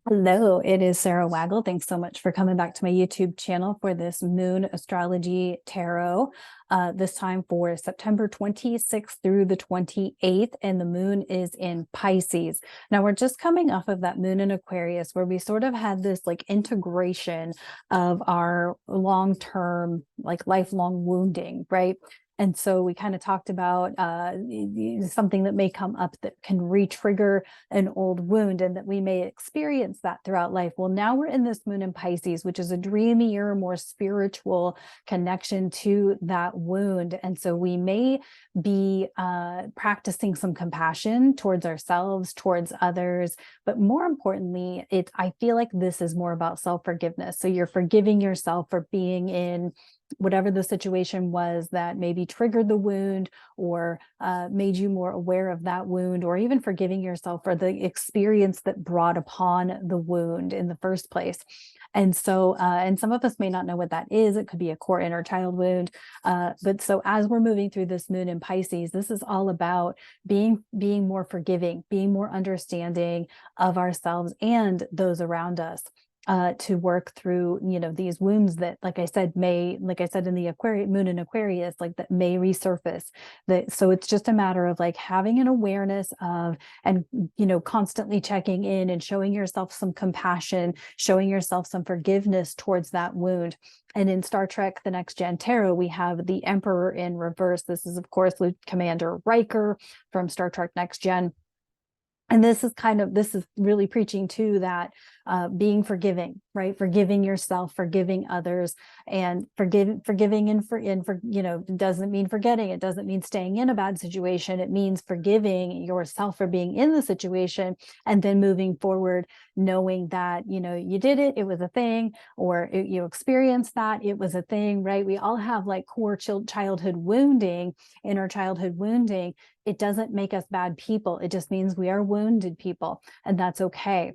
Hello, it is Sarah Waggle. Thanks so much for coming back to my YouTube channel for this Moon Astrology Tarot, this time for September 26th through the 28th, and the moon is in Pisces. Now, we're just coming off of that moon in Aquarius where we sort of had this like integration of our long-term, like lifelong wounding, right? And so we kind of talked about something that may come up that can re-trigger an old wound and that we may experience that throughout life. Well, now we're in this moon in Pisces, which is a dreamier, more spiritual connection to that wound. And so we may be practicing some compassion towards ourselves, towards others, but more importantly, I feel like this is more about self-forgiveness. So you're forgiving yourself for being in whatever the situation was that maybe triggered the wound or made you more aware of that wound, or even forgiving yourself for the experience that brought upon the wound in the first place. And so, and some of us may not know what that is. It could be a core inner child wound. But so as we're moving through this moon in Pisces, this is all about being more forgiving, being more understanding of ourselves and those around us. To work through, these wounds that, like I said, like I said in the moon in Aquarius, like that may resurface. So it's just a matter of like having an awareness of, and, constantly checking in and showing yourself some compassion, showing yourself some forgiveness towards that wound. And in Star Trek, The Next Gen Tarot, we have the Emperor in reverse. This is, of course, Lieutenant Commander Riker from Star Trek Next Gen. And this is really preaching to that being forgiving, right? Forgiving yourself, forgiving others, and forgiving doesn't mean forgetting. It doesn't mean staying in a bad situation. It means forgiving yourself for being in the situation and then moving forward, knowing that, you did it, it was a thing, or you experienced that, it was a thing, right? We all have like core childhood wounding, inner childhood wounding. It doesn't make us bad people. It just means we are wounded people, and that's okay.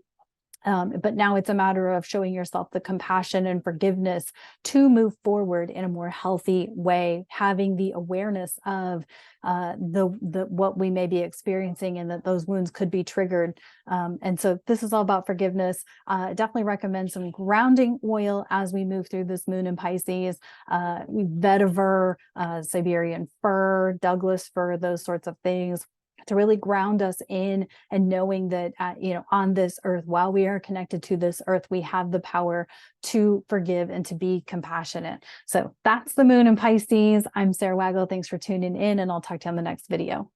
But now it's a matter of showing yourself the compassion and forgiveness to move forward in a more healthy way, having the awareness of what we may be experiencing and that those wounds could be triggered. And so this is all about forgiveness. Definitely recommend some grounding oil as we move through this moon in Pisces, vetiver, Siberian fir, Douglas fir, those sorts of things, to really ground us in, and knowing that, on this earth, while we are connected to this earth, we have the power to forgive and to be compassionate. So that's the moon in Pisces. I'm Sarah Waggle. Thanks for tuning in, and I'll talk to you on the next video.